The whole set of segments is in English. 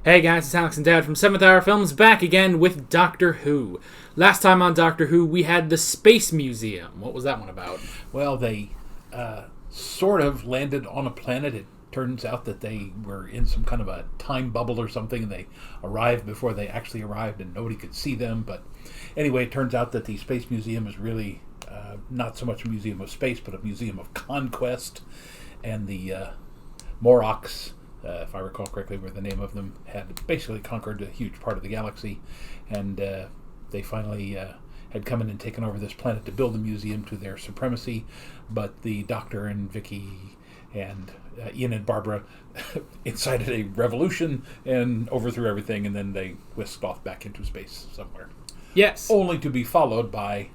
Hey guys, it's Alex and Dad from 7th Hour Films back again with Doctor Who. Last time on Doctor Who, we had the Space Museum. What was that one about? Well, they sort of landed on a planet. It turns out that they were in some kind of a time bubble or something, and they arrived before they actually arrived, and nobody could see them. But anyway, it turns out that the Space Museum is really not so much a museum of space, but a museum of conquest. And the Morocks, if I recall correctly, were the name of them, had basically conquered a huge part of the galaxy, and they finally had come in and taken over this planet to build the museum to their supremacy. But the Doctor and Vicky and Ian and Barbara incited a revolution and overthrew everything, and then they whisked off back into space somewhere. Yes. Only to be followed by...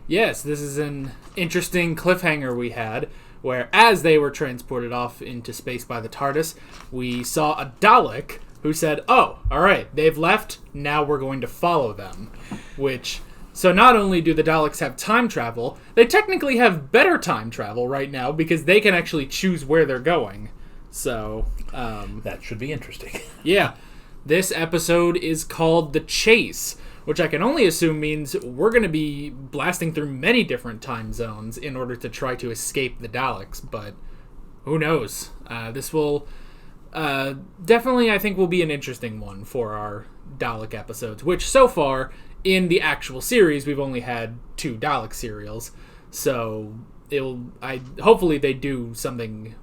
Yes, this is an interesting cliffhanger we had, where as they were transported off into space by the TARDIS, we saw a Dalek who said, oh, alright, they've left, now we're going to follow them. So not only do the Daleks have time travel, they technically have better time travel right now because they can actually choose where they're going. So, that should be interesting. Yeah. This episode is called The Chase, which I can only assume means we're going to be blasting through many different time zones in order to try to escape the Daleks, but who knows? This will definitely, I think, will be an interesting one for our Dalek episodes, which so far, in the actual series, we've only had 2 Dalek serials, so hopefully they do something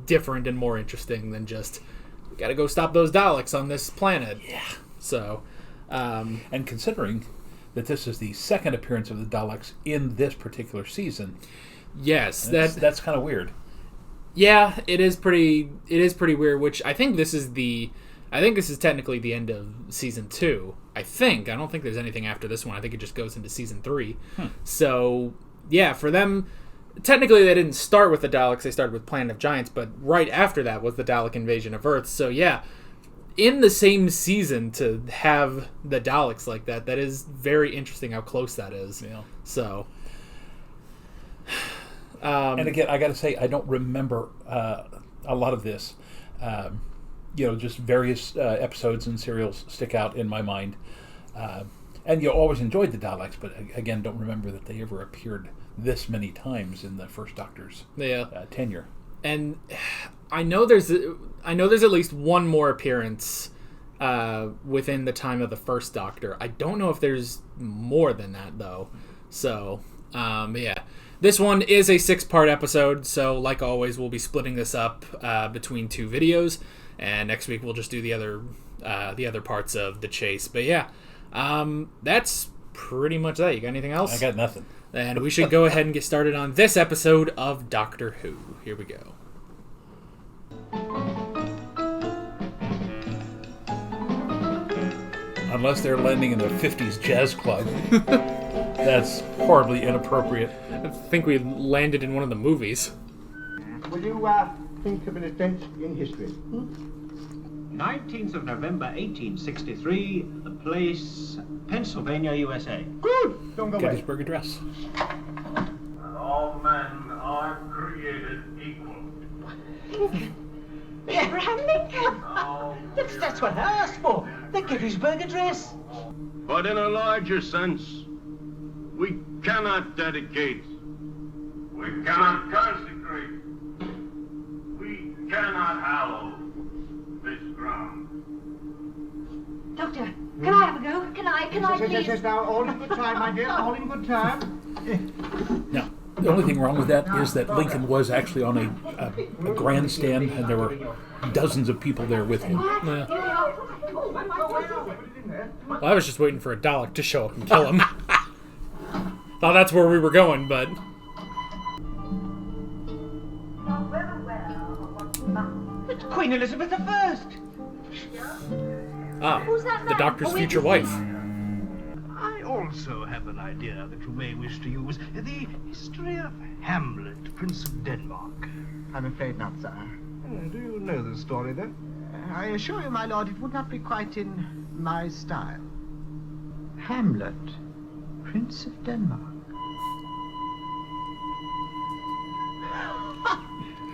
different and more interesting than just, we gotta go stop those Daleks on this planet. Yeah. So... and considering that this is the second appearance of the Daleks in this particular season, yes, that's kind of weird. Yeah, it is pretty weird. Which I think this is technically the end of season 2. I don't think there's anything after this one. I think it just goes into season 3. So yeah, for them, technically they didn't start with the Daleks. They started with Planet of Giants, but right after that was the Dalek invasion of Earth. So yeah. In the same season to have the Daleks like that is very interesting how close that is. Yeah. So. And again, I got to say, I don't remember a lot of this. Just various episodes and serials stick out in my mind. And you always enjoyed the Daleks, but again, don't remember that they ever appeared this many times in the first Doctor's tenure. And I know there's at least one more appearance within the time of the first Doctor. I don't know if there's more than that, though. So, yeah. This one is a 6-part episode, so like always, we'll be splitting this up between 2 videos, and next week we'll just do the other parts of The Chase. But yeah, that's pretty much that. You got anything else? I got nothing. And we should go ahead and get started on this episode of Doctor Who. Here we go. Unless they're landing in a 50s jazz club. That's horribly inappropriate. I think we landed in one of the movies. Will you think of an event in history? 19th of November 1863, the place Pennsylvania, USA. Good! Don't go away. Gettysburg Address. All men are created equal. Abraham Lincoln! That's what I asked for. The Gettysburg Address. But in a larger sense, we cannot dedicate, we cannot consecrate, we cannot hallow this ground. Doctor, can I have a go? Can I please? Yes, now, all in good time, my dear, all in good time. Now, the only thing wrong with that is that Lincoln was actually on a grandstand, and there were dozens of people there with him. Yeah. Well, I was just waiting for a Dalek to show up and kill him. Thought that's where we were going, but... It's Queen Elizabeth I. The Doctor's future wife. I also have an idea that you may wish to use. The history of Hamlet, Prince of Denmark. I'm afraid not, sir. Do you know the story, then? I assure you, my lord, it would not be quite in my style. Hamlet, Prince of Denmark.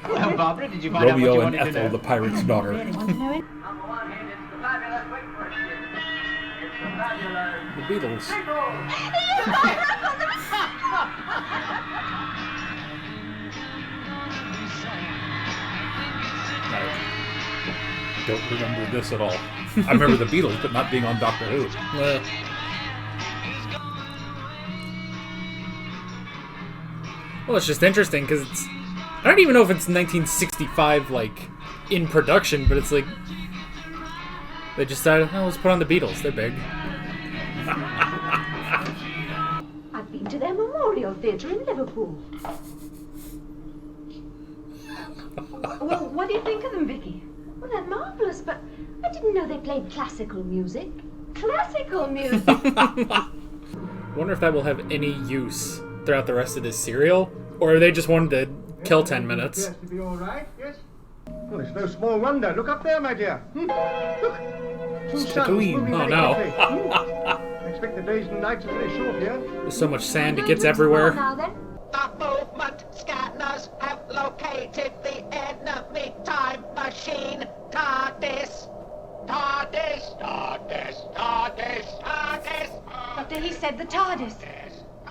Well, Barbara, did you find out what Romeo you and wanted to Ethel, know? the pirate's daughter. Really want to know it? On the one hand, it's The Beatles. I don't remember this at all. I remember the Beatles, but not being on Doctor Who. Well, it's just interesting because it's... I don't even know if it's 1965, like, in production, but it's like... They just decided, oh, let's put on the Beatles. They're big. I've been to their Memorial Theatre in Liverpool. Well, what do you think of them, Vicky? Well, they're marvellous, but I didn't know they played classical music. Classical music! Wonder if that will have any use throughout the rest of this serial, or are they just wanted to kill 10 minutes? Yes, to be all right, yes. Well, it's no small wonder. Look up there, my dear. Look. Two suns Tatooine. moving Oh, very no. quickly. I expect the days and nights are very short here. There's so much sand, it gets everywhere. Now then. The movement scanners have located the enemy time machine. TARDIS. TARDIS. TARDIS. TARDIS. TARDIS. Doctor, he said the TARDIS.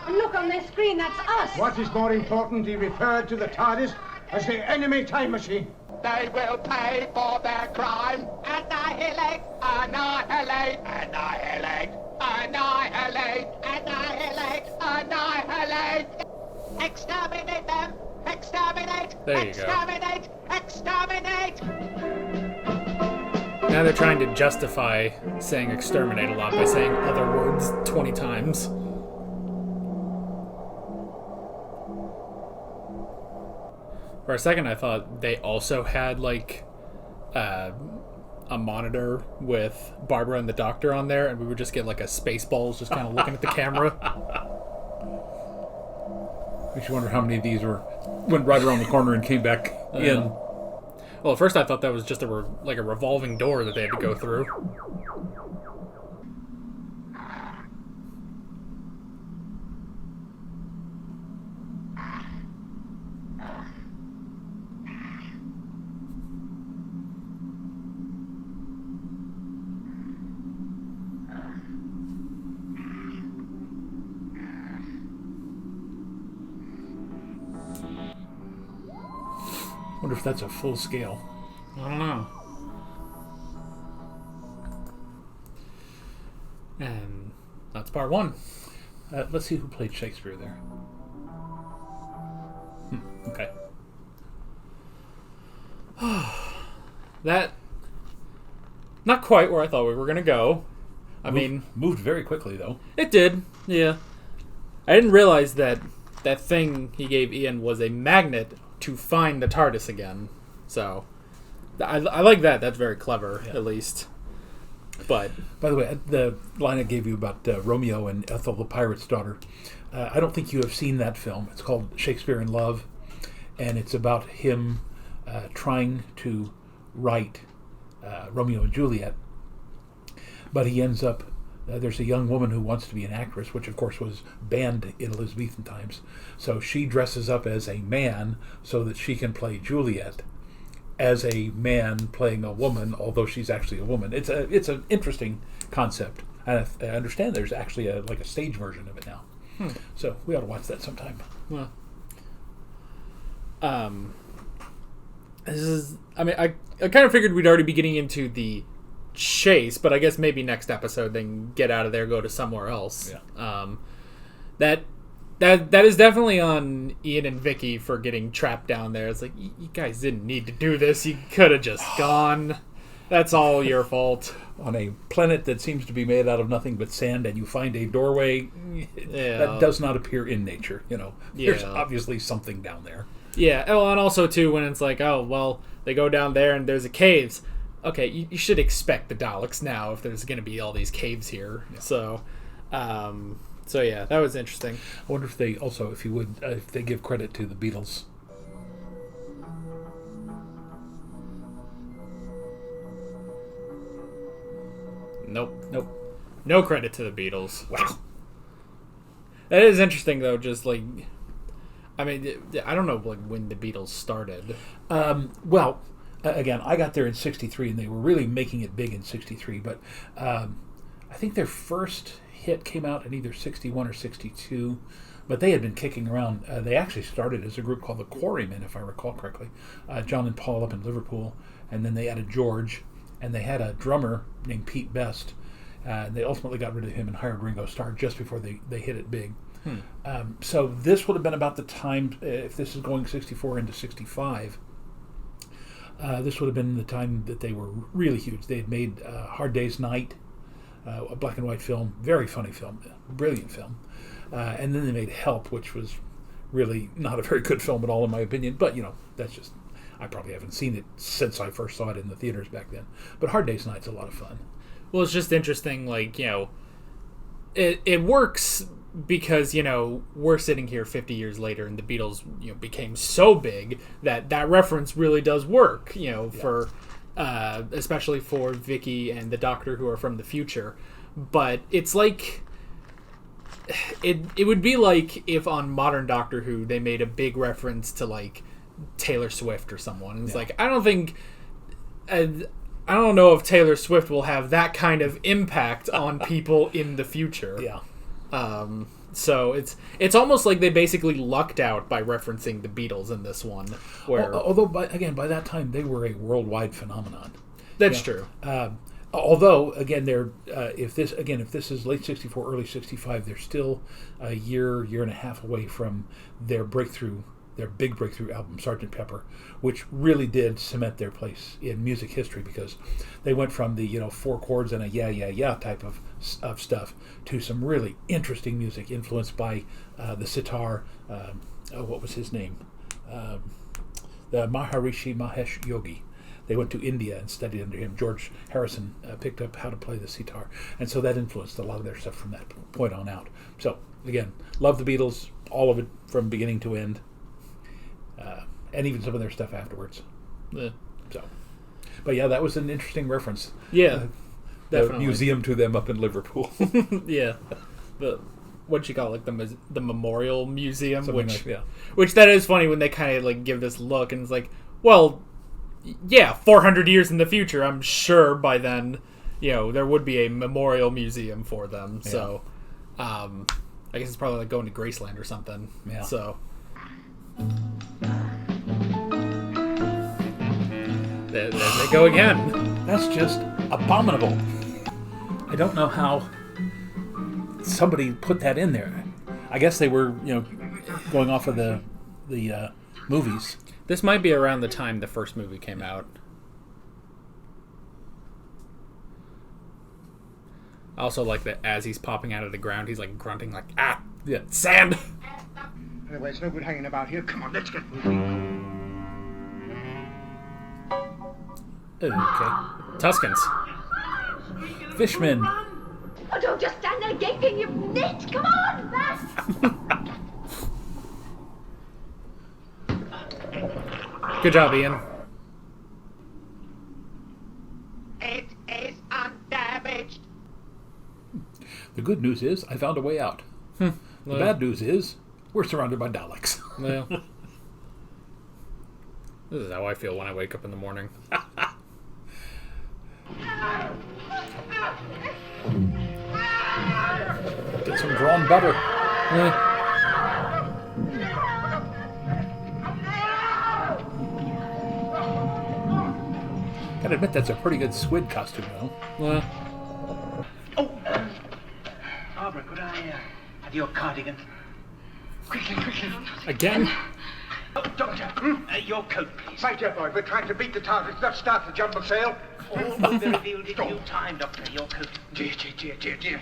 And look on their screen, that's us. What is more important, he referred to the TARDIS as the enemy time machine. They will pay for their crime. Annihilate. Annihilate. Annihilate. Annihilate. Annihilate. Annihilate. Exterminate them. Exterminate. There you go. Exterminate. Exterminate. Now they're trying to justify saying exterminate a lot by saying other words 20 times. For a second, I thought they also had, like, a monitor with Barbara and the Doctor on there, and we would just get, like, a Spaceballs just kind of looking at the camera. Makes you wonder how many of these went right around the corner and came back in. Well, at first I thought that was just a revolving door that they had to go through. Wonder if that's a full scale. I don't know. And that's part one. Let's see who played Shakespeare there. Okay. That... Not quite where I thought we were going to go. I mean... Moved very quickly, though. It did, yeah. I didn't realize that that thing he gave Ian was a magnet to find the TARDIS again. So, I like that. That's very clever, at least. But... By the way, the line I gave you about Romeo and Ethel the Pirate's Daughter, I don't think you have seen that film. It's called Shakespeare in Love, and it's about him trying to write Romeo and Juliet. But he ends up... there's a young woman who wants to be an actress, which of course was banned in Elizabethan times. So she dresses up as a man so that she can play Juliet as a man playing a woman, although she's actually a woman. It's an interesting concept. And I understand there's actually a stage version of it now. So we ought to watch that sometime. Well, this is... I mean, I kind of figured we'd already be getting into the chase, but I guess maybe next episode then get out of there, go to somewhere else. Yeah. That is definitely on Ian and Vicky for getting trapped down there. It's like, you guys didn't need to do this. You could have just gone. That's all your fault. On a planet that seems to be made out of nothing but sand, and you find a doorway, that does not appear in nature. There's obviously something down there. Yeah, well, and also too when it's like, oh well, they go down there and there's a caves. Okay, you should expect the Daleks now if there's going to be all these caves here. Yeah. So yeah, that was interesting. I wonder if they also, if they give credit to the Beatles. Nope. No credit to the Beatles. Wow. That is interesting though. Just like, I mean, I don't know when the Beatles started. again, I got there in '63, and they were really making it big in '63. But I think their first hit came out in either '61 or '62. But they had been kicking around. They actually started as a group called the Quarrymen, if I recall correctly. John and Paul up in Liverpool, and then they added George, and they had a drummer named Pete Best. They ultimately got rid of him and hired Ringo Starr just before they hit it big. So this would have been about the time, if this is going 64 into 65, this would have been the time that they were really huge. They had made Hard Day's Night, a black and white film, very funny film, brilliant film. And then they made Help, which was really not a very good film at all, in my opinion. But, that's just, I probably haven't seen it since I first saw it in the theaters back then. But Hard Day's Night's a lot of fun. Well, it's just interesting, it works because, we're sitting here 50 years later and the Beatles, became so big that reference really does work, for, especially for Vicky and the Doctor, who are from the future. But it's like... It would be like if on modern Doctor Who they made a big reference to Taylor Swift or someone. It's I don't know if Taylor Swift will have that kind of impact on people in the future. Yeah. So it's almost like they basically lucked out by referencing the Beatles in this one. Where although by that time they were a worldwide phenomenon. That's true. Although, again, if this is late '64, early '65, they're still a year and a half away from their big breakthrough album, Sgt. Pepper, which really did cement their place in music history, because they went from the 4 chords and a yeah type of stuff to some really interesting music influenced by the sitar. What was his name? The Maharishi Mahesh Yogi. They went to India and studied under him. George Harrison picked up how to play the sitar. And so that influenced a lot of their stuff from that point on out. So, again, love the Beatles, all of it from beginning to end. And even some of their stuff afterwards. Yeah. But yeah, that was an interesting reference. Yeah, the museum to them up in Liverpool. Yeah. What you call it, the Memorial Museum, Something which that is funny when they kind of give this look, and it's well... Yeah, 400 years in the future, I'm sure by then, there would be a memorial museum for them. Yeah. So, I guess it's probably like going to Graceland or something. Yeah. So, there they go again. That's just abominable. I don't know how somebody put that in there. I guess they were, going off of the movies. This might be around the time the first movie came out. I also like that as he's popping out of the ground, he's grunting sand! Anyway, it's no good hanging about here. Come on, let's get moving. Okay. Tuskens. Fishmen. Oh, don't just stand there gaping, you nit! Come on, fast! Good job, Ian. It is undamaged. The good news is I found a way out. The bad news is we're surrounded by Daleks. Well, this is how I feel when I wake up in the morning. Get some drawn butter. Gotta admit, that's a pretty good squid costume, though. Oh! Barbara, could I have your cardigan? Quickly. Again? Oh, Doctor, your coat, please. My dear boy, we're trying to beat the targets, not start the jumble sale. All will be revealed in due time, Doctor. Your coat. Dear.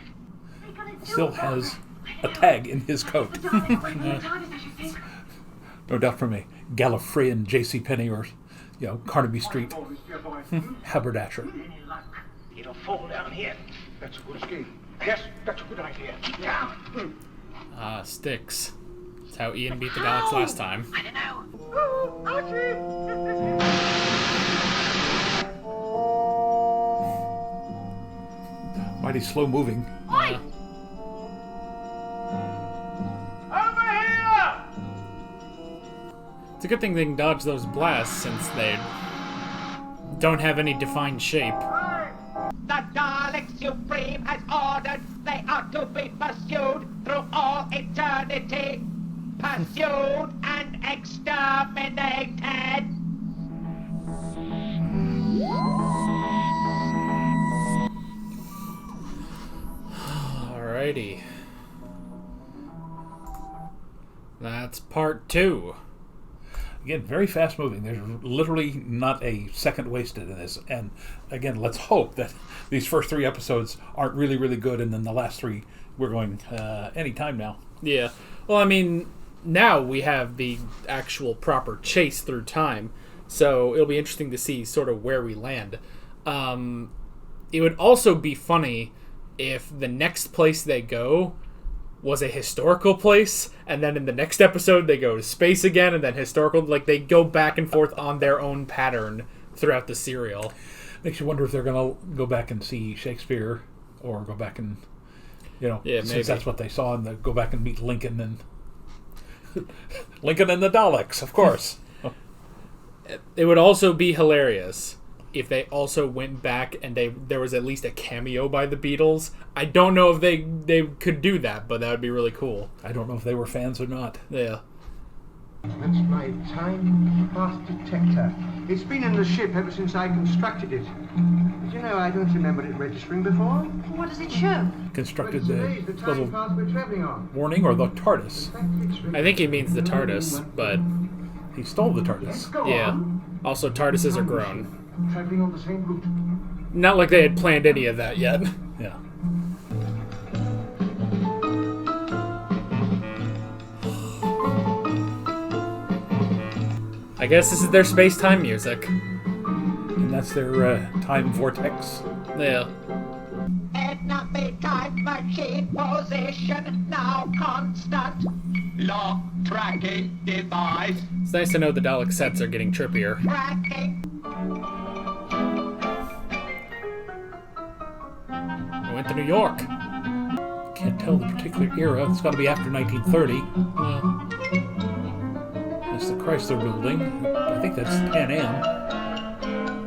Still has a tag in his coat. No doubt from a Gallifreyan JCPenney or, Carnaby Street haberdasher. It'll fall down here. That's a good scheme. Yes, that's a good idea. Yeah. Sticks. That's how Ian beat the Daleks last time. I don't know. Mighty slow moving. Over here! It's a good thing they can dodge those blasts since they'd don't have any defined shape. The Daleks Supreme has ordered they are to be pursued through all eternity. Pursued and exterminated. Alrighty. That's part 2. Again, very fast moving. There's literally not a second wasted in this. And again, let's hope that these first 3 episodes aren't really, really good, and then the last 3 we're going anytime now. Yeah. Well, I mean, now we have the actual proper chase through time, so it'll be interesting to see sort of where we land. It would also be funny if the next place they go was a historical place, and then in the next episode they go to space again, and then historical. Like, they go back and forth on their own pattern throughout the serial. Makes you wonder if they're going to go back and see Shakespeare, or go back and, Yeah, since maybe. that's what they saw, and go back and meet Lincoln and Lincoln and the Daleks, of course. It would also be hilarious if they also went back and there was at least a cameo by the Beatles. I don't know if they could do that, but that would be really cool. I don't know if they were fans or not. Yeah. That's my time path detector. It's been in the ship ever since I constructed it. But you know, I don't remember it registering before. What does it show? Constructed Today's the the time little path we're traveling on. warning, or the TARDIS. I think he means the TARDIS, but He stole the TARDIS. Go yeah. on. Also, TARDISes are grown. Traveling on the same route. Not like they had planned any of that yet. Yeah. I guess this is their space-time music. And that's their time vortex. Yeah. Enemy time machine position now constant. Lock tracking device. It's nice to know the Dalek sets are getting trippier. Tracking. We went to New York. Can't tell the particular era. It's got to be after 1930. That's the Chrysler Building. I think that's Pan Am.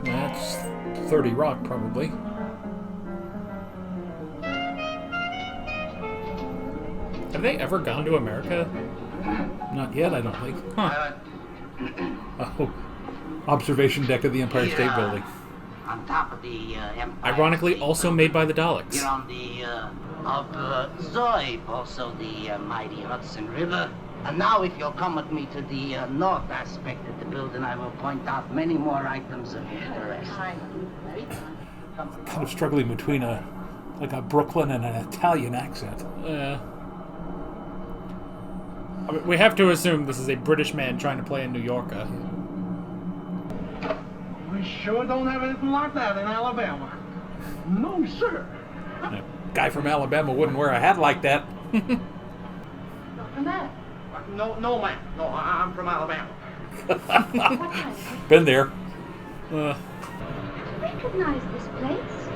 That's 30 Rock, probably. Have they ever gone to America? Not yet, I don't think. Huh. Oh, observation deck of the Empire State Building. On top of the Empire Ironically, State also Building. made by the Daleks. You're on the Upper Zoib, also the mighty Hudson River. And now if you'll come with me to the north aspect of the building, I will point out many more items of interest. Kind of struggling between a Brooklyn and an Italian accent. I mean, we have to assume this is a British man trying to play a New Yorker. We sure don't have anything like that in Alabama. No, sir. A guy from Alabama wouldn't wear a hat like that. From there. No, ma'am. No, I'm from Alabama. What kind? Been there. Recognize this place?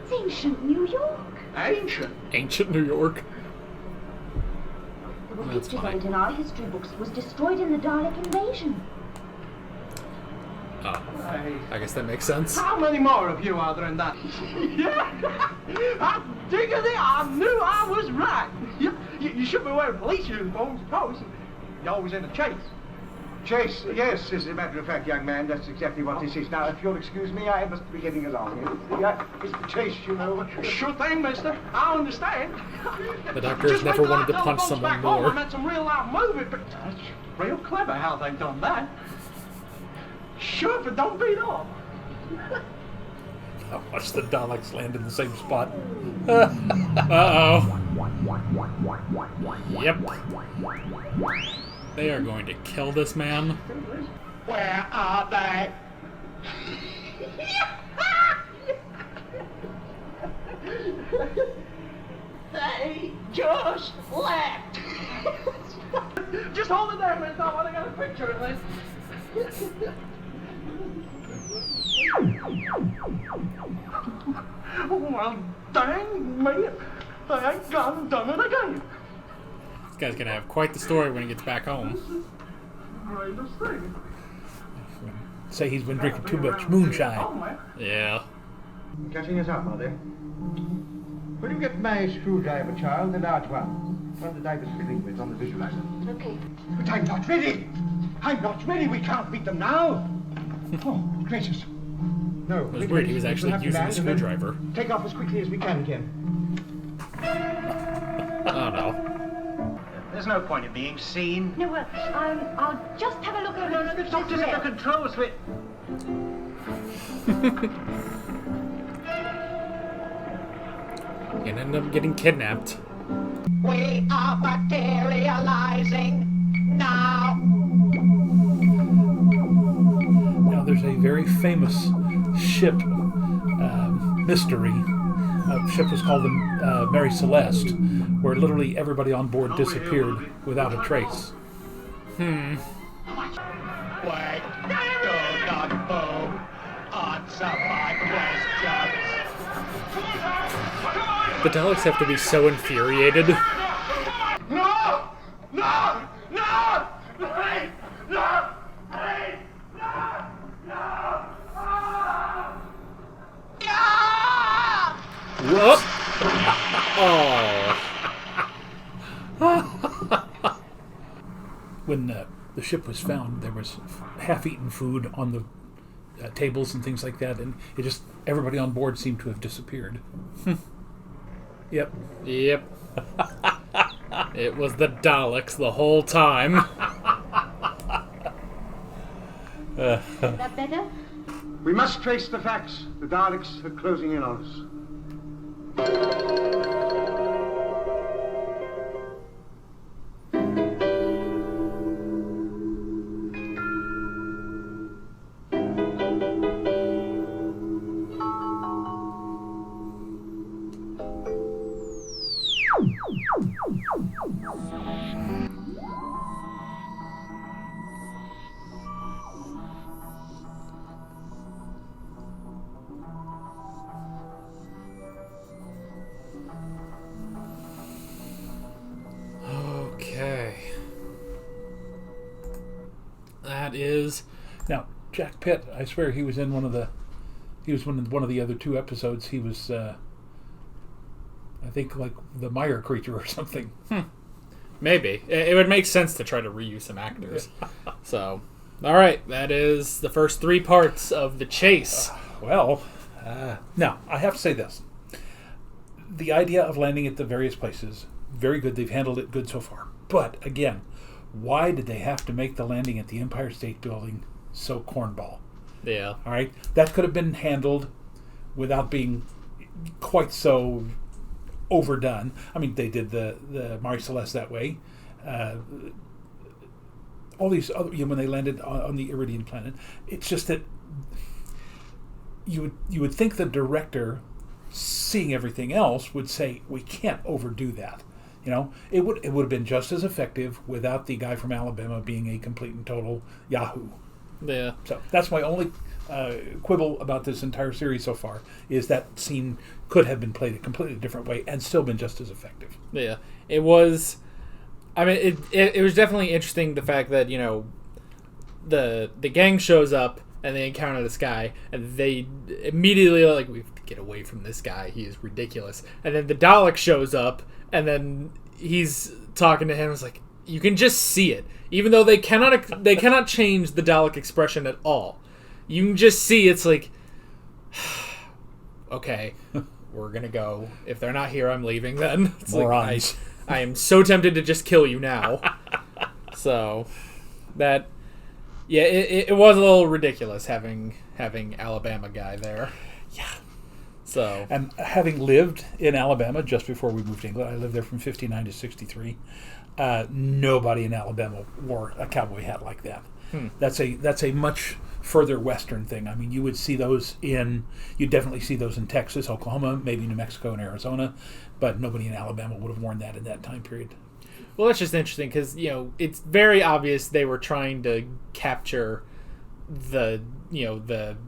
It's ancient New York. Ancient. Ancient New York. The book That's pictures fine. of it in our history books was destroyed in the Dalek invasion. Oh, I guess that makes sense. How many more of you are there in that? Yeah, I diggity, I knew I was right. You should be wearing police uniforms, of course. You're always in a chase. Chase, yes, as a matter of fact, young man, that's exactly what this is. Now, if you'll excuse me, I must be getting along. It's the chase, you know. Sure thing, mister. I understand. The Doctor has Just never wait till wanted to I punch tell folks someone back home more. I met some real life movie, but that's real clever how they've done that. Sure, but don't beat off. I watched the Daleks land in the same spot. Uh-oh. Yep. They are going to kill this man. Where are they? They just left. Just hold it there, mister. I want to get a picture of this. Well, dang me. I ain't gone done it again. This guy's going to have quite the story when he gets back home. Greatest thing. say he's been drinking too much moonshine. Yeah. Catching us up, are they? Will you get my screwdriver, Charles, the large one? One that I was fiddling with on the visualizer. Okay. But I'm not ready! I'm not ready! We can't beat them now! Oh, gracious. No. It was weird, he was actually using the screwdriver. Take off as quickly as we can, Ken. Oh no. There's no point in being seen. No, well, I'll just have a look over the switch. Stop just at the control switch. And end up getting kidnapped. We are materializing now. Now, there's a very famous ship mystery. The ship was called the Mary Celeste, where literally everybody on board disappeared without a trace. Wait, do not move. Answer my questions. The Daleks have to be so infuriated. No! No! No! Please! No! Please! No! No! Whoop! Oh. When the ship was found, there was half-eaten food on the tables and things like that, and it just everybody on board seemed to have disappeared. Yep. Yep. It was the Daleks the whole time. Is that better? We must trace the facts. The Daleks are closing in on us. Okay. That is... Now, Jack Pitt, I swear he was in one of the other two episodes. He was, I think, like the Meyer creature or something. Maybe. It would make sense to try to reuse some actors. So, all right. That is the first 3 parts of The Chase. Now, I have to say this. The idea of landing at the various places, very good. They've handled it good so far. But, again, why did they have to make the landing at the Empire State Building so cornball? Yeah. All right? That could have been handled without being quite so overdone. I mean, they did the Mary Celeste that way. All these other, when they landed on the Iridian planet, it's just that you would think the director, seeing everything else, would say we can't overdo that. It would have been just as effective without the guy from Alabama being a complete and total yahoo. Yeah. So that's my only quibble about this entire series so far, is that scene could have been played a completely different way and still been just as effective. Yeah. It was... I mean, it was definitely interesting, the fact that, the gang shows up and they encounter this guy and they immediately are like, we have to get away from this guy. He is ridiculous. And then the Dalek shows up and then he's talking to him. It's like, you can just see it. Even though they cannot change the Dalek expression at all. You can just see it's like, okay, we're going to go. If they're not here, I'm leaving then. It's Morons. like, I am so tempted to just kill you now. So, that, yeah, it was a little ridiculous having Alabama guy there. Yeah. So, and having lived in Alabama just before we moved to England, I lived there from 59 to 63. Nobody in Alabama wore a cowboy hat like that. That's a much further western thing. I mean, you definitely see those in Texas, Oklahoma, maybe New Mexico and Arizona, but nobody in Alabama would have worn that in that time period. Well, that's just interesting because, it's very obvious they were trying to capture the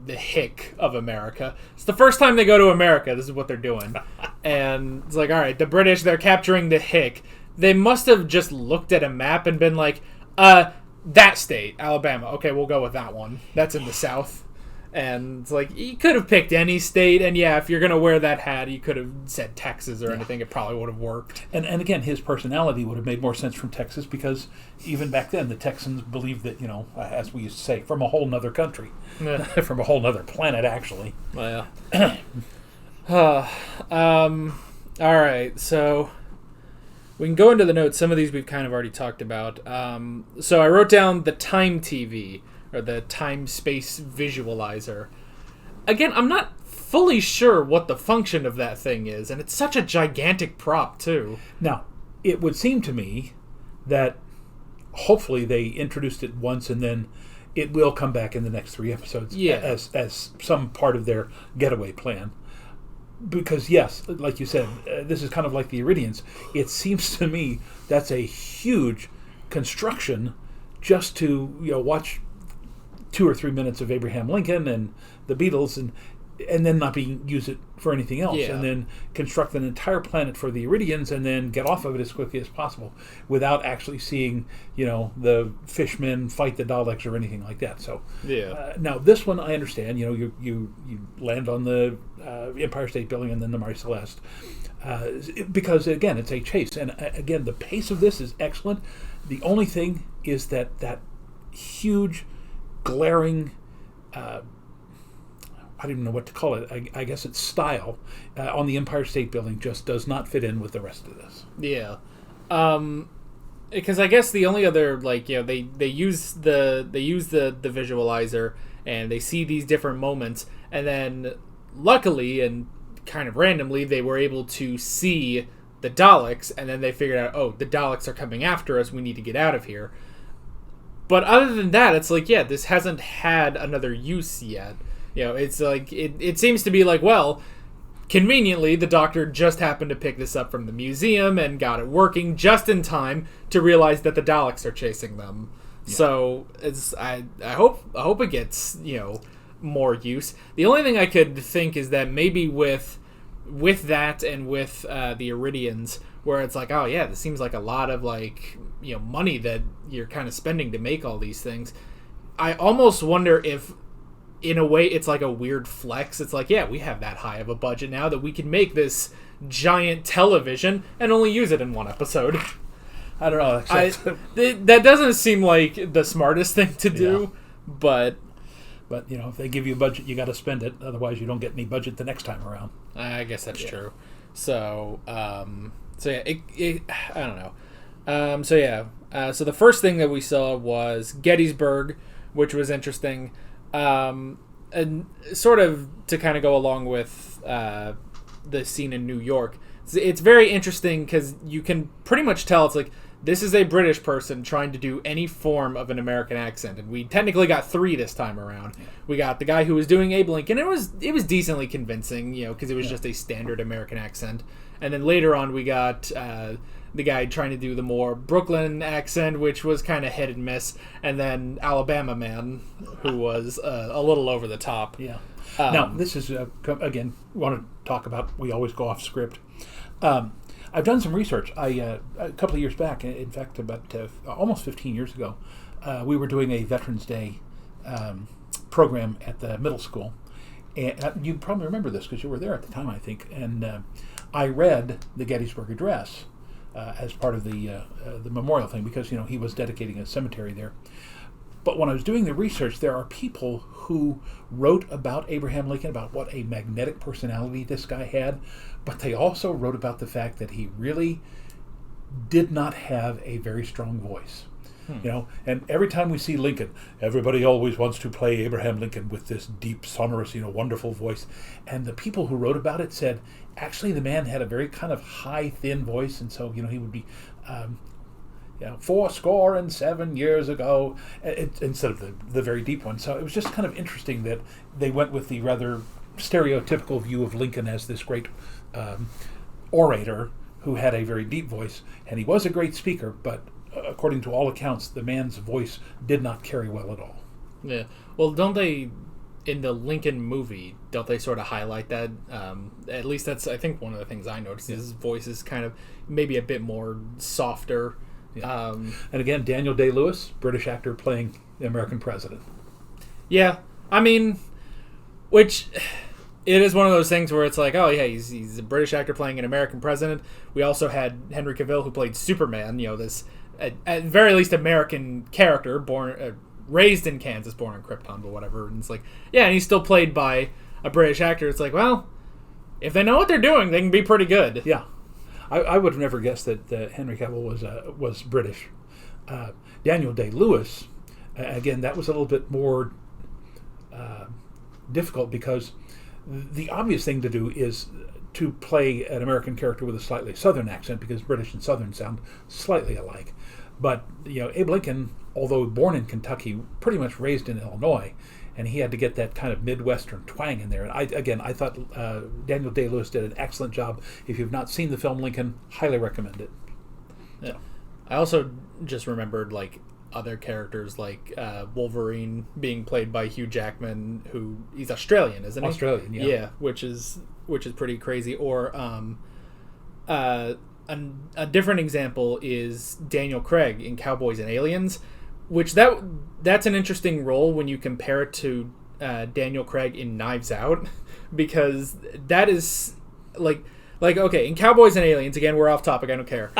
hick of America. It's the first time they go to America. This is what they're doing. And it's like, all right, the British, they're capturing the hick. They must have just looked at a map and been like, that state, Alabama. Okay, we'll go with that one. That's in the South. And it's like, you could have picked any state, and yeah, if you're going to wear that hat, you could have said Texas or anything. It probably would have worked. And again, his personality would have made more sense from Texas, because even back then, the Texans believed that, as we used to say, from a whole nother country. From a whole nother planet, actually. Well, yeah. All right, so we can go into the notes. Some of these we've kind of already talked about. So I wrote down the Time TV, or the time-space visualizer. Again, I'm not fully sure what the function of that thing is, and it's such a gigantic prop, too. Now, it would seem to me that hopefully they introduced it once, and then it will come back in the next 3 episodes as some part of their getaway plan. Because, yes, like you said, this is kind of like the Iridians. It seems to me that's a huge construction just to watch 2 or 3 minutes of Abraham Lincoln and the Beatles, and then not use it for anything else, and then construct an entire planet for the Iridians, and then get off of it as quickly as possible without actually seeing the fishmen fight the Daleks or anything like that. So now this one I understand. You land on the Empire State Building and then the Marie Celeste, because again it's a chase, and again the pace of this is excellent. The only thing is that huge glaring I don't even know what to call it. I guess it's style on the Empire State Building just does not fit in with the rest of this. Yeah, because I guess the only other they use the visualizer, and they see these different moments, and then luckily and kind of randomly they were able to see the Daleks, and then they figured out, the Daleks are coming after us. We need to get out of here. But other than that, it's like, this hasn't had another use yet. It's like, it seems to be like, well, conveniently, the Doctor just happened to pick this up from the museum and got it working just in time to realize that the Daleks are chasing them. Yeah. So I hope it gets, more use. The only thing I could think is that maybe with that and with the Iridians, where it's like, oh yeah, this seems like a lot of money that you're kind of spending to make all these things. I almost wonder if, in a way, it's like a weird flex. It's like, we have that high of a budget now that we can make this giant television and only use it in 1 episode. I don't know. That doesn't seem like the smartest thing to do, but if they give you a budget, you got to spend it. Otherwise, you don't get any budget the next time around. I guess that's true. So, I don't know. So the first thing that we saw was Gettysburg, which was interesting. And sort of to kind of go along with the scene in New York, it's very interesting because you can pretty much tell it's like, this is a British person trying to do any form of an American accent, and we technically got 3 this time around. We got the guy who was doing Abe Lincoln. It was decently convincing, because it was just a standard American accent. And then later on, we got the guy trying to do the more Brooklyn accent, which was kind of hit and miss, and then Alabama man, who was a little over the top. Yeah. Now, this is, again, want to talk about, we always go off script. I've done some research. A couple of years back, in fact, about almost 15 years ago, we were doing a Veterans Day program at the middle school. And you probably remember this because you were there at the time, I think. And I read the Gettysburg Address as part of the memorial thing, because he was dedicating a cemetery there. But when I was doing the research, there are people who wrote about Abraham Lincoln, about what a magnetic personality this guy had, but they also wrote about the fact that he really did not have a very strong voice. And every time we see Lincoln, everybody always wants to play Abraham Lincoln with this deep, sonorous, wonderful voice. And the people who wrote about it said, actually, the man had a very kind of high, thin voice, and so, he would be, 407 years ago, instead of the very deep one. So it was just kind of interesting that they went with the rather stereotypical view of Lincoln as this great orator who had a very deep voice, and he was a great speaker, but according to all accounts, the man's voice did not carry well at all. Yeah. Well, don't they, in the Lincoln movie, don't they sort of highlight that? At least that's, I think, one of the things I noticed. His voice is kind of maybe a bit more softer Yeah. And again, Daniel Day-Lewis, British actor playing the American president. Yeah, I mean, which it is one of those things where it's like, oh yeah, he's a British actor playing an American president. We also had Henry Cavill, who played Superman. This at very least American character, born raised in Kansas, born in Krypton, but whatever. And it's like, yeah, and he's still played by a British actor. It's like, well, if they know what they're doing, they can be pretty good. Yeah, I would have never guessed that Henry Cavill was British. Daniel Day-Lewis, again, that was a little bit more difficult because the obvious thing to do is to play an American character with a slightly Southern accent, because British and Southern sound slightly alike. But Abe Lincoln, although born in Kentucky, pretty much raised in Illinois, and he had to get that kind of Midwestern twang in there. And I thought Daniel Day-Lewis did an excellent job. If you've not seen the film Lincoln, highly recommend it. Yeah. I also just remembered other characters like Wolverine being played by Hugh Jackman, who he's Australian, isn't he? Australian, yeah. Yeah, which is pretty crazy. Or a different example is Daniel Craig in Cowboys and Aliens, which that's an interesting role when you compare it to Daniel Craig in Knives Out, because that is like okay, in Cowboys and Aliens, again, we're off topic, I don't care.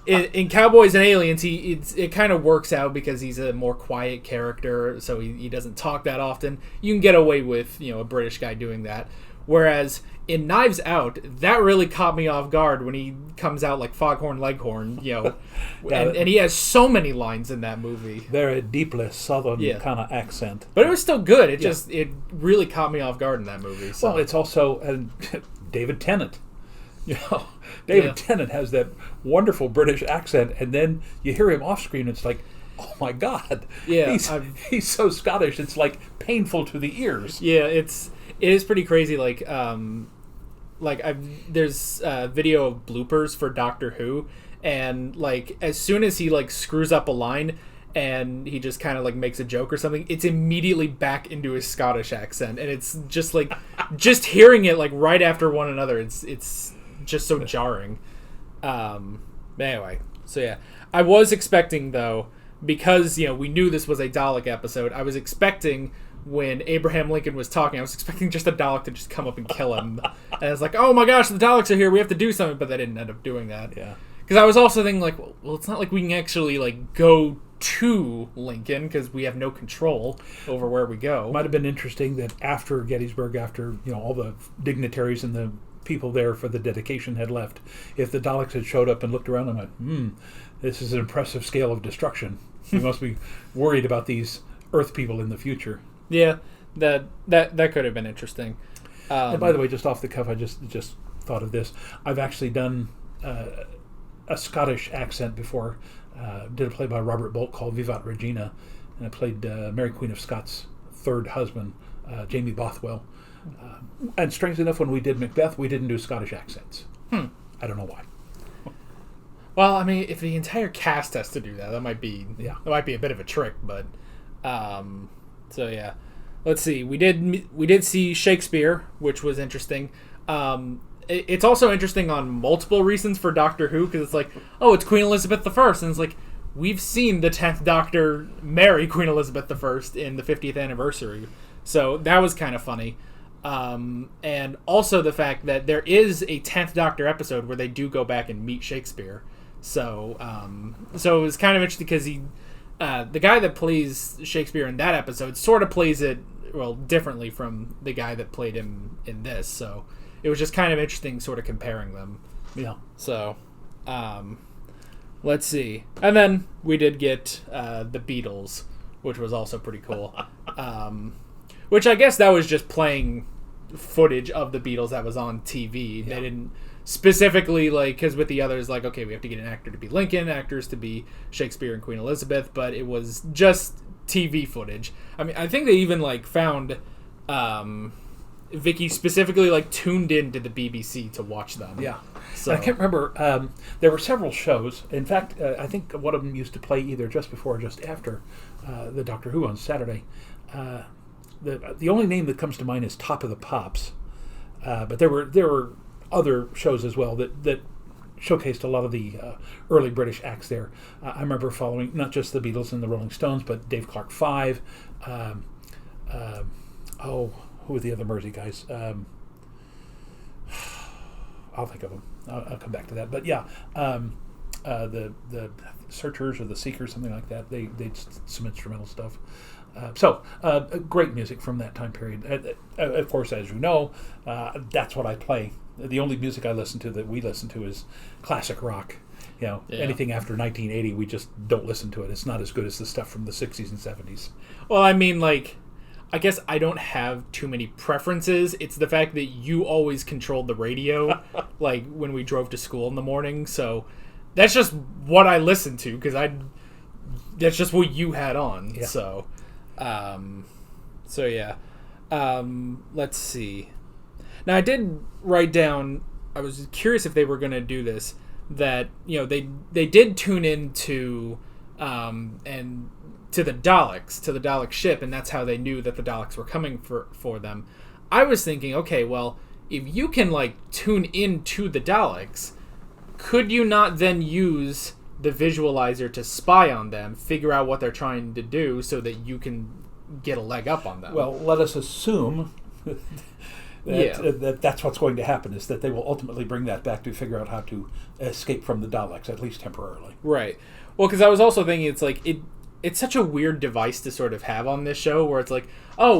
In Cowboys and Aliens, it kind of works out because he's a more quiet character, so he doesn't talk that often. You can get away with a British guy doing that. Whereas in Knives Out, that really caught me off guard when he comes out like Foghorn Leghorn, and he has so many lines in that movie. Very deeply Southern kind of accent. But it was still good. It really caught me off guard in that movie. So. Well, it's also David Tennant. David Tennant has that wonderful British accent, and then you hear him off screen, it's like, oh my God. Yeah, he's so Scottish, it's like painful to the ears. Yeah, it is pretty crazy. There's a video of bloopers for Doctor Who, and as soon as he screws up a line and he just kind of makes a joke or something, it's immediately back into his Scottish accent, and it's just just hearing it right after one another, it's just so jarring. Anyway, so yeah, I was expecting, though, because we knew this was a Dalek episode, I was expecting when Abraham Lincoln was talking, I was expecting just a Dalek to just come up and kill him. And I was like, oh my gosh, the Daleks are here, we have to do something, but they didn't end up doing that. Yeah. Because I was also thinking, well, it's not like we can actually go to Lincoln, because we have no control over where we go. Might have been interesting that after Gettysburg, after all the dignitaries and the people there for the dedication had left, if the Daleks had showed up and looked around and went, this is an impressive scale of destruction. We must be worried about these Earth people in the future. Yeah, that could have been interesting. And by the way, just off the cuff, I just thought of this. I've actually done a Scottish accent before. Did a play by Robert Bolt called Vivat Regina, and I played Mary Queen of Scots' third husband, Jamie Bothwell. And strangely enough, when we did Macbeth, we didn't do Scottish accents. I don't know why. Well, I mean, if the entire cast has to do that might be a bit of a trick. But so yeah, let's see. We did see Shakespeare, which was interesting. It's also interesting on multiple reasons for Doctor Who, because it's like, oh, it's Queen Elizabeth I, and it's like, we've seen the 10th Doctor marry Queen Elizabeth I in the 50th anniversary, so that was kind of funny. And also the fact that there is a 10th Doctor episode where they do go back and meet Shakespeare. So it was kind of interesting because the guy that plays Shakespeare in that episode sort of plays it differently from the guy that played him in this. So it was just kind of interesting, sort of comparing them. Yeah. So, let's see. And then we did get the Beatles, which was also pretty cool. Which I guess that was just playing footage of the Beatles that was on TV. Yeah. They didn't specifically, because with the others, okay, we have to get an actor to be Lincoln, actors to be Shakespeare and Queen Elizabeth, but it was just TV footage. I mean, I think they even, found Vicky specifically, tuned in to the BBC to watch them. Yeah. So I can't remember. There were several shows. In fact, I think one of them used to play either just before or just after the Doctor Who on Saturday. The only name that comes to mind is Top of the Pops, but there were other shows as well that showcased a lot of the early British acts there. I remember following not just the Beatles and the Rolling Stones, but Dave Clark 5. Who were the other Mersey guys? I'll think of them. I'll come back to that. But yeah, the Searchers or the Seekers, something like that. They did some instrumental stuff. Great music from that time period. Of course, as you know, that's what I play. The only music I listen to that we listen to is classic rock. Anything after 1980, we just don't listen to it. It's not as good as the stuff from the 60s and 70s. Well, I mean, I guess I don't have too many preferences. It's the fact that you always controlled the radio, when we drove to school in the morning. So that's just what I listened to, because that's just what you had on. Yeah. So yeah. Let's see. Now, I did write down, I was curious if they were going to do this, that, they did tune into, and to the Daleks, to the Dalek ship, and that's how they knew that the Daleks were coming for them. I was thinking, okay, well, if you can, tune into the Daleks, could you not then use the visualizer to spy on them, figure out what they're trying to do, so that you can get a leg up on them? Well, let us assume that's what's going to happen, is that they will ultimately bring that back to figure out how to escape from the Daleks, at least temporarily. Right. Well, because I was also thinking, it's such a weird device to sort of have on this show, where it's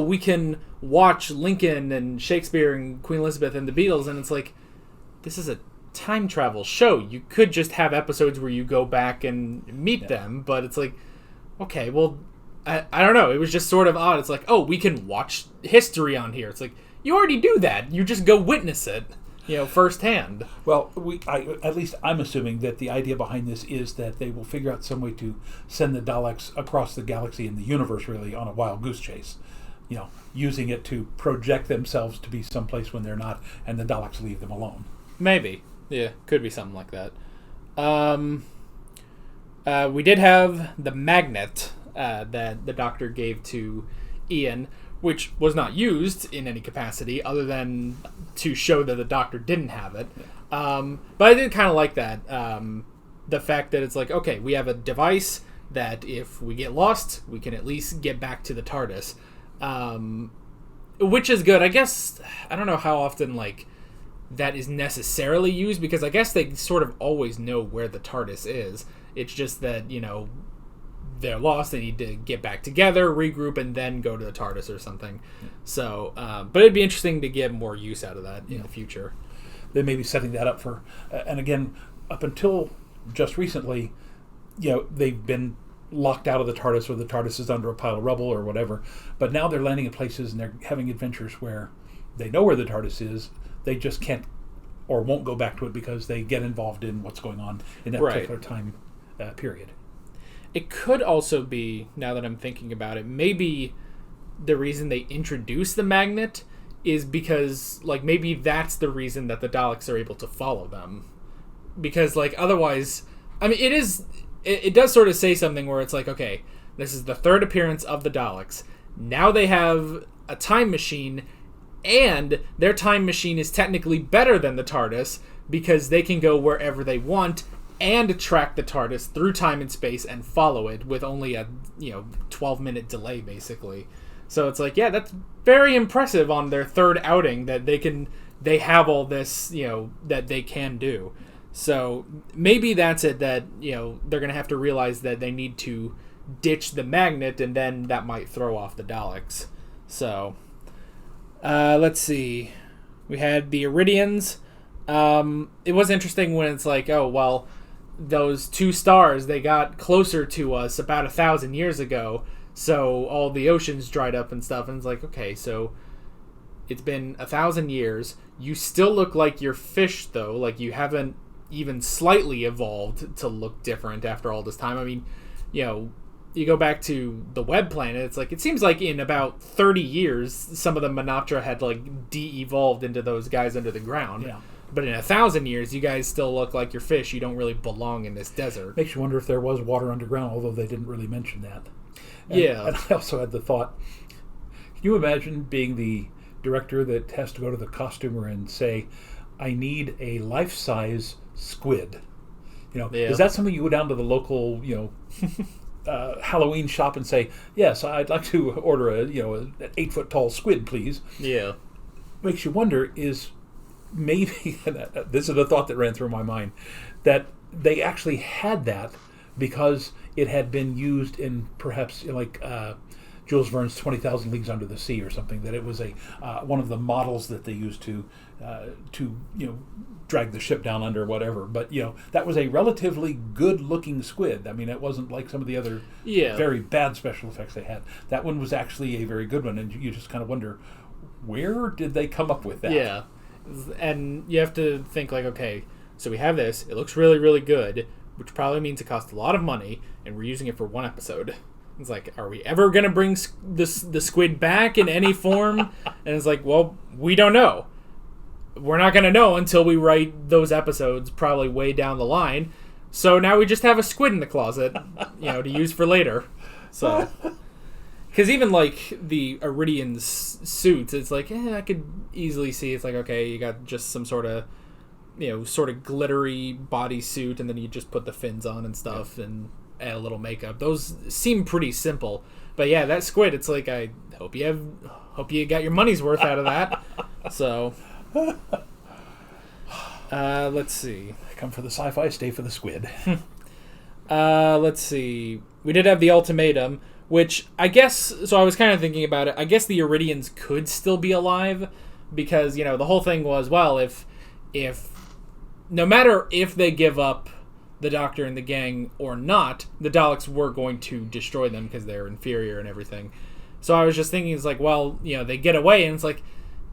we can watch Lincoln and Shakespeare and Queen Elizabeth and the Beatles, and it's this is a time travel show. You could just have episodes where you go back and meet them, but it's okay, well, I don't know. It was just sort of odd. It's we can watch history on here. It's you already do that. You just go witness it, firsthand. Well, at least I'm assuming that the idea behind this is that they will figure out some way to send the Daleks across the galaxy and the universe, really, on a wild goose chase. Using it to project themselves to be someplace when they're not, and the Daleks leave them alone. Maybe. Yeah, could be something like that. We did have the magnet that the Doctor gave to Ian, which was not used in any capacity other than to show that the Doctor didn't have it. But I did kind of like that. The fact that it's okay, we have a device that if we get lost, we can at least get back to the TARDIS. Which is good. I guess, I don't know how often, that is necessarily used, because I guess they sort of always know where the TARDIS is. It's just that, they're lost, they need to get back together, regroup, and then go to the TARDIS or something. Yeah. So, but it'd be interesting to get more use out of that in the future. They may be setting that up for, and again, up until just recently, they've been locked out of the TARDIS, or the TARDIS is under a pile of rubble or whatever. But now they're landing in places and they're having adventures where they know where the TARDIS is. They just can't or won't go back to it because they get involved in what's going on in that particular time period. It could also be, now that I'm thinking about it, maybe the reason they introduced the magnet is because, maybe that's the reason that the Daleks are able to follow them. Because, otherwise, I mean, it does sort of say something where it's okay, this is the third appearance of the Daleks. Now they have a time machine, and their time machine is technically better than the TARDIS because they can go wherever they want and track the TARDIS through time and space and follow it with only a 12-minute delay, basically. So it's that's very impressive on their third outing that they have all this, that they can do. So maybe that's it, that they're gonna have to realize that they need to ditch the magnet, and then that might throw off the Daleks. So let's see, we had the Iridians. It was interesting when it's oh well, those two stars, they got closer to us about 1,000 years ago, so all the oceans dried up and stuff, and it's okay, so it's been 1,000 years, you still look like you're fish, though, you haven't even slightly evolved to look different after all this time. I mean, you go back to the Web Planet, it's it seems like in about 30 years, some of the Menoptera had de-evolved into those guys under the ground. Yeah. But in 1,000 years, you guys still look like you're fish. You don't really belong in this desert. Makes you wonder if there was water underground, although they didn't really mention that. And I also had the thought, can you imagine being the director that has to go to the costumer and say, I need a life-size squid. Yeah. Is that something you go down to the local, Halloween shop and say, yes, I'd like to order an 8-foot tall squid, please? Yeah. Makes you wonder, is maybe, this is a thought that ran through my mind, that they actually had that because it had been used in perhaps Jules Verne's 20,000 Leagues Under the Sea or something, that it was a one of the models that they used to drag the ship down under, whatever. But that was a relatively good-looking squid. I mean, it wasn't like some of the other very bad special effects they had. That one was actually a very good one, and you just kind of wonder, where did they come up with that? Yeah, and you have to think okay, so we have this. It looks really, really good, which probably means it cost a lot of money, and we're using it for one episode. It's are we ever going to bring the squid back in any form? And it's well, we don't know. We're not going to know until we write those episodes, probably way down the line. So now we just have a squid in the closet, to use for later. So, because even the Iridian's suits, it's I could easily see it's okay, you got just some sort of glittery bodysuit, and then you just put the fins on and stuff, and add a little makeup. Those seem pretty simple, but yeah, that squid, it's I hope you got your money's worth out of that. So, let's see. Come for the sci-fi, stay for the squid. Let's see. We did have the ultimatum, which I guess. So I was kind of thinking about it. I guess the Iridians could still be alive because the whole thing was if no matter if they give up the Doctor and the gang or not, the Daleks were going to destroy them because they're inferior and everything. So I was just thinking, it's they get away, and it's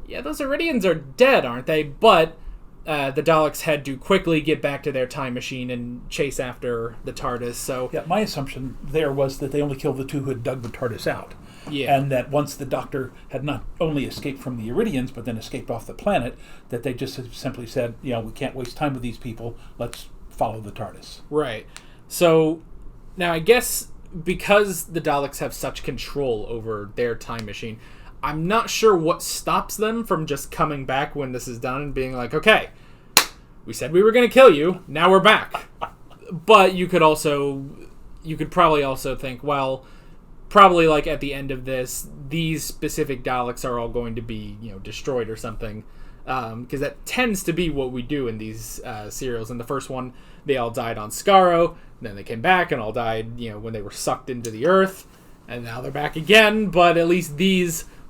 yeah, those Iridians are dead, aren't they? But the Daleks had to quickly get back to their time machine and chase after the TARDIS. So yeah, my assumption there was that they only killed the two who had dug the TARDIS out. Yeah. And that once the Doctor had not only escaped from the Iridians, but then escaped off the planet, that they just simply said, we can't waste time with these people, let's follow the TARDIS. Right. So now I guess because the Daleks have such control over their time machine, I'm not sure what stops them from just coming back when this is done and being okay, we said we were going to kill you, now we're back. But you could probably also think, well, probably at the end of this, these specific Daleks are all going to be destroyed or something, because that tends to be what we do in these serials. In the first one, they all died on Skaro, then they came back and all died when they were sucked into the earth, and now they're back again. But at least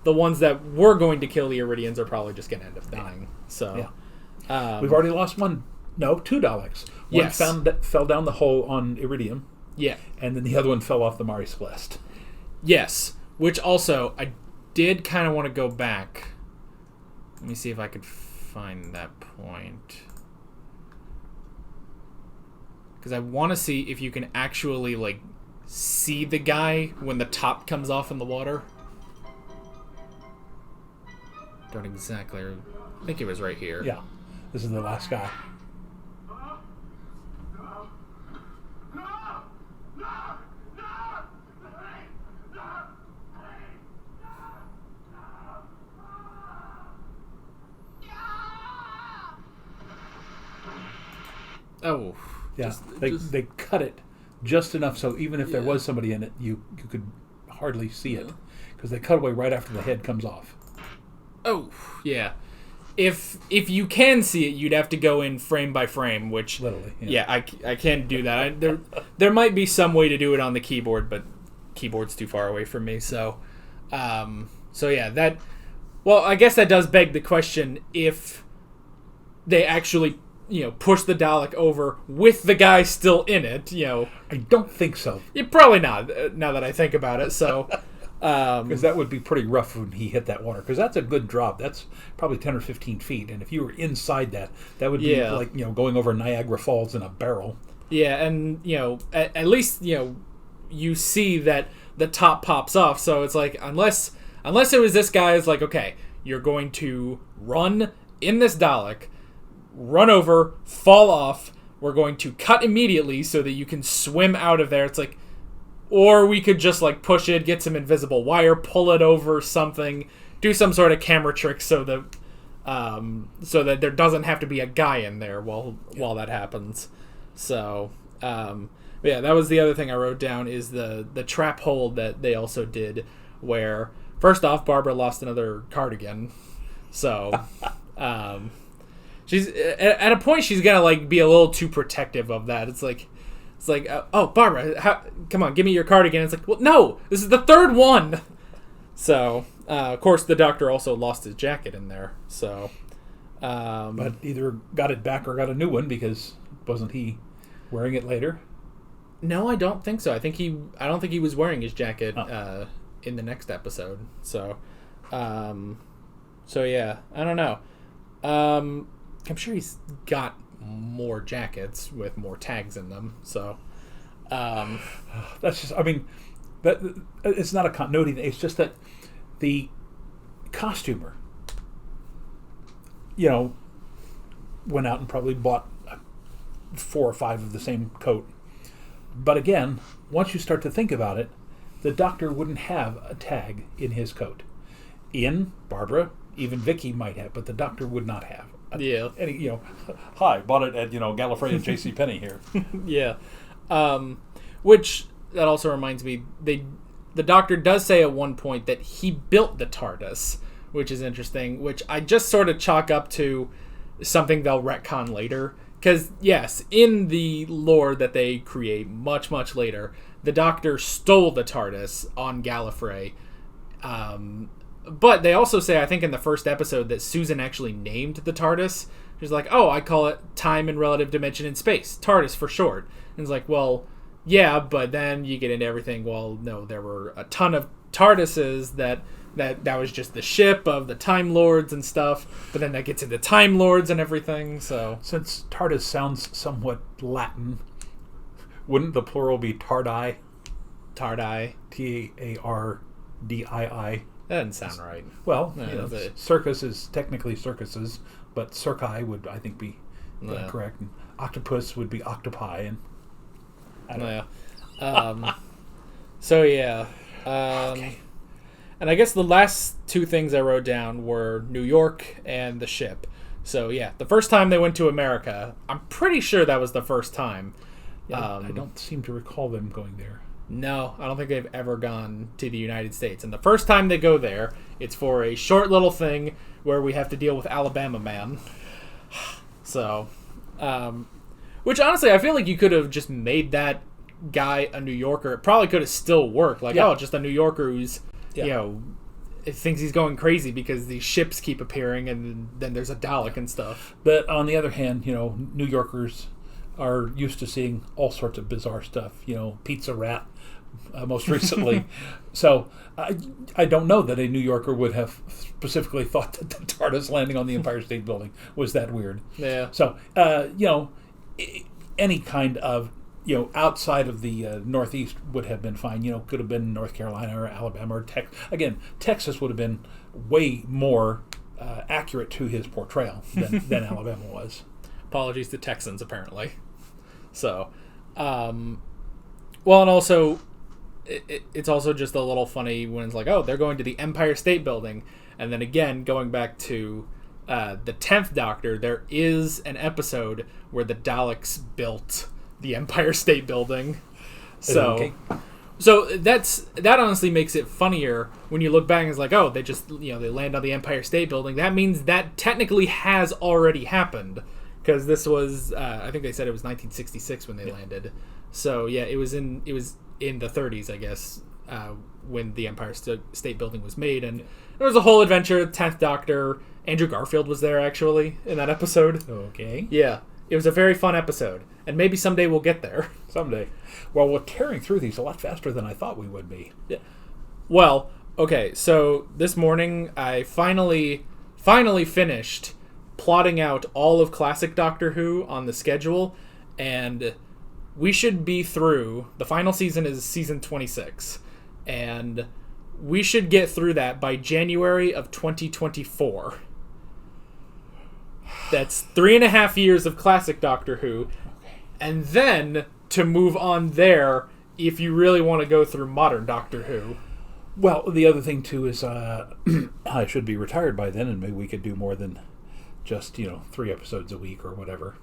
the ones that were going to kill the Iridians, are probably just going to end up dying. So we've already lost two Daleks. One fell down the hole on Iridium. Yeah. And then the other one fell off the Mare Celeste. Yes, which also, I did kind of want to go back. Let me see if I could find that point. Because I want to see if you can actually, see the guy when the top comes off in the water. Don't exactly... I think it was right here. Yeah, this is the last guy. Oh. Yeah, they cut it just enough so even if there was somebody in it, you could hardly see it. Because they cut away right after the head comes off. Oh, yeah. If you can see it, you'd have to go in frame by frame, which... Literally, I can't do that. There might be some way to do it on the keyboard, but keyboard's too far away from me, so... yeah, that... Well, I guess that does beg the question if they actually... push the Dalek over with the guy still in it, I don't think so. Probably not, now that I think about it, so... Because that would be pretty rough when he hit that water. Because that's a good drop. That's probably 10 or 15 feet. And if you were inside that would be like, going over Niagara Falls in a barrel. Yeah, and, at least, you see that the top pops off. So it's unless it was this guy's okay, you're going to run in this Dalek, run over, fall off. We're going to cut immediately so that you can swim out of there. It's or we could just push it, get some invisible wire, pull it over something, do some sort of camera trick so that so that there doesn't have to be a guy in there while that happens. So, yeah, that was the other thing I wrote down is the trap hole that they also did, where first off, Barbara lost another cardigan, so she's at a point she's gonna like be a little too protective of that. It's like oh, Barbara, come on, give me your cardigan. It's like, well, no, this is the third one. So, of course, the Doctor also lost his jacket in there. So, but either got it back or got a new one, because wasn't he wearing it later? No, I don't think so. I don't think he was wearing his jacket in the next episode. So, yeah, I don't know. I'm sure he's got more jackets with more tags in them. So, that's just. I mean, that it's not a continuity thing. It's just that the costumer, went out and probably bought 4 or 5 of the same coat. But again, once you start to think about it, the Doctor wouldn't have a tag in his coat. Ian, Barbara, even Vicky might have, but the Doctor would not have. Yeah. Any, hi, bought it at Gallifrey and J.C. Penney here. Yeah. Which that also reminds me, the Doctor does say at one point that he built the TARDIS, which is interesting. Which I just sort of chalk up to something they'll retcon later. Because, yes, in the lore that they create much, much later, the Doctor stole the TARDIS on Gallifrey. But they also say, I think in the first episode, that Susan actually named the TARDIS. She's like, oh, I call it Time and Relative Dimension in Space. TARDIS for short. And it's like, well, yeah, but then you get into everything. Well, no, there were a ton of TARDISes that was just the ship of the Time Lords and stuff, but then that gets into Time Lords and everything, so... Since TARDIS sounds somewhat Latin, wouldn't the plural be Tardii? Tardii. Tardii. That doesn't sound right. Well, circus is technically circuses, but circi would, I think, be correct. And octopus would be octopi, and... I don't know. So, yeah. Okay. And I guess the last 2 things I wrote down were New York and the ship. So, yeah, the first time they went to America, I'm pretty sure that was the first time. Yeah, I don't seem to recall them going there. No, I don't think they've ever gone to the United States. And the first time they go there, it's for a short little thing where we have to deal with Alabama Man. So, which honestly, I feel like you could have just made that guy a New Yorker. It probably could have still worked. Like, just a New Yorker who's... it thinks he's going crazy because these ships keep appearing, and then there's a Dalek and stuff. But on the other hand, New Yorkers are used to seeing all sorts of bizarre stuff. Pizza Rat, most recently. So I don't know that a New Yorker would have specifically thought that the TARDIS landing on the Empire State Building was that weird. Yeah. So any kind of outside of the Northeast would have been fine. Could have been North Carolina or Alabama or Texas would have been way more accurate to his portrayal than Alabama was. Apologies to Texans, apparently. So, well, and also, it's also just a little funny when it's like, oh, they're going to the Empire State Building, and then again, going back to the 10th Doctor, there is an episode where the Daleks built the Empire State Building. So that honestly makes it funnier when you look back and it's like, oh, they just, they land on the Empire State Building. That means that technically has already happened, because this was I think they said it was 1966 when they landed. So yeah, it was in the 30s, I guess, when the Empire State Building was made, and there was a whole adventure. 10th Doctor, Andrew Garfield was there actually in that episode. Okay. Yeah. It was a very fun episode, and maybe someday we'll get there. Someday. Well, we're tearing through these a lot faster than I thought we would be. Yeah. Well, okay, so this morning I finally finished plotting out all of classic Doctor Who on the schedule, and we should be through. The final season is season 26, and we should get through that by January of 2024. That's 3.5 years of classic Doctor Who. And then to move on there if you really want to go through modern Doctor Who. Well, the other thing, too, is I should be retired by then, and maybe we could do more than just 3 episodes a week or whatever.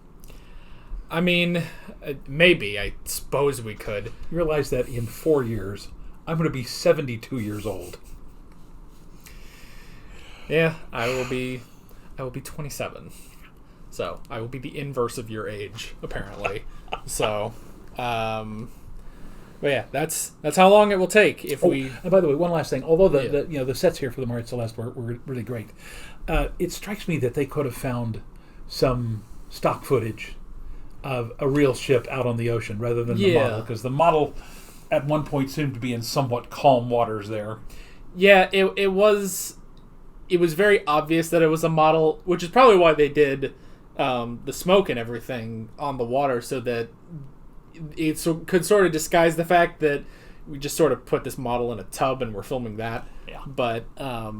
I mean, maybe. I suppose we could. You realize that in 4 years, I'm going to be 72 years old. Yeah, I will be 27. So, I will be the inverse of your age, apparently. So, but yeah, that's how long it will take if we... And by the way, one last thing. Although the sets here for the Marit Celeste were really great, it strikes me that they could have found some stock footage of a real ship out on the ocean rather than the model, because the model at one point seemed to be in somewhat calm waters there. Yeah, it was very obvious that it was a model, which is probably why they did the smoke and everything on the water, so that it could sort of disguise the fact that we just sort of put this model in a tub and we're filming that. Yeah. But I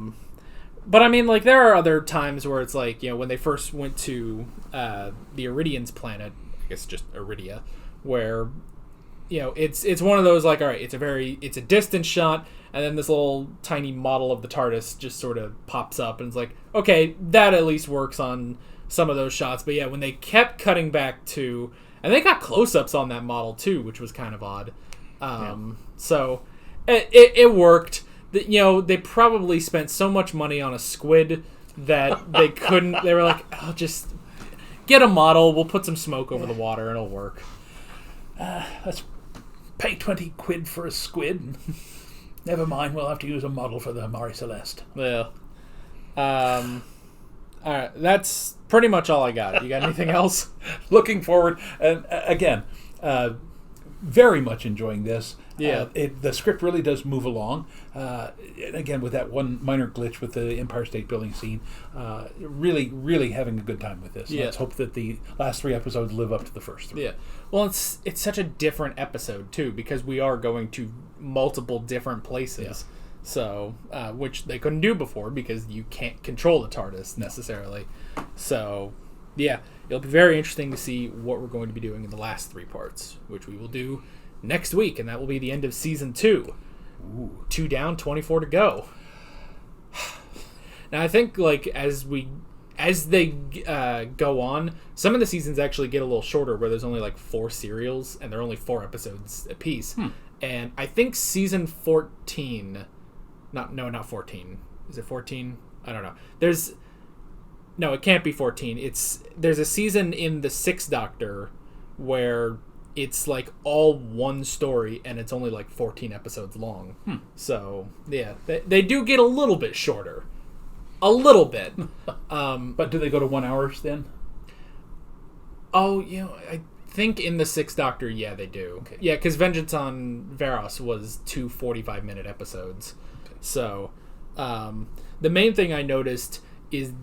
mean, like, there are other times where it's like, when they first went to the Iridian's planet, I guess just Iridia, where it's one of those, like, all right, it's a distant shot, and then this little tiny model of the TARDIS just sort of pops up, and it's like, okay, that at least works on some of those shots. But yeah, when they kept cutting back to, and they got close-ups on that model too, which was kind of odd. So it worked. They probably spent so much money on a squid that they couldn't. They were like, "Oh, just get a model. We'll put some smoke over the water, and it'll work." Let's pay 20 quid for a squid. Never mind, we'll have to use a model for the Marit Celeste. Yeah. All right, that's pretty much all I got. You got anything else? Looking forward, and again, very much enjoying this. Yeah. The script really does move along. Again, with that one minor glitch with the Empire State Building scene, really, really having a good time with this. Yeah. Let's hope that the last 3 episodes live up to the first 3. Yeah. Well, it's such a different episode too, because we are going to multiple different places. Yeah. So, which they couldn't do before because you can't control the TARDIS necessarily. So, yeah, it'll be very interesting to see what we're going to be doing in the last 3 parts, which we will do next week, and that will be the end of season 2. Ooh. 2 down, 24 to go. Now, I think, like, as they go on, some of the seasons actually get a little shorter, where there's only like 4 serials and they're only 4 episodes apiece. And I think season 14, not 14. Is it 14? I don't know. No, it can't be 14. There's a season in the 6th Doctor where it's like all one story and it's only like 14 episodes long. So yeah, they do get a little bit shorter. A little bit. But do they go to 1 hour then? Oh, I think in the 6th Doctor, yeah, they do. Okay. Yeah, because Vengeance on Varos was 2 45-minute episodes. Okay. So the main thing I noticed is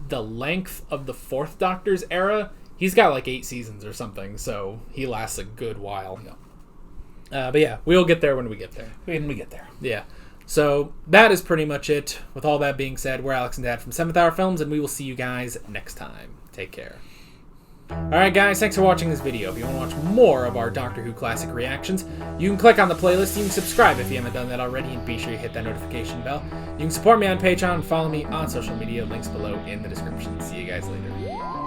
the length of the 4th Doctor's era. He's got like 8 seasons or something, so he lasts a good while. Yeah. But yeah, we'll get there when we get there. When we get there. Yeah. So that is pretty much it. With all that being said, we're Alex and Dad from 7th Hour Films, and we will see you guys next time. Take care. Alright guys, thanks for watching this video. If you want to watch more of our Doctor Who classic reactions, you can click on the playlist, you can subscribe if you haven't done that already, and be sure you hit that notification bell. You can support me on Patreon and follow me on social media, links below in the description. See you guys later.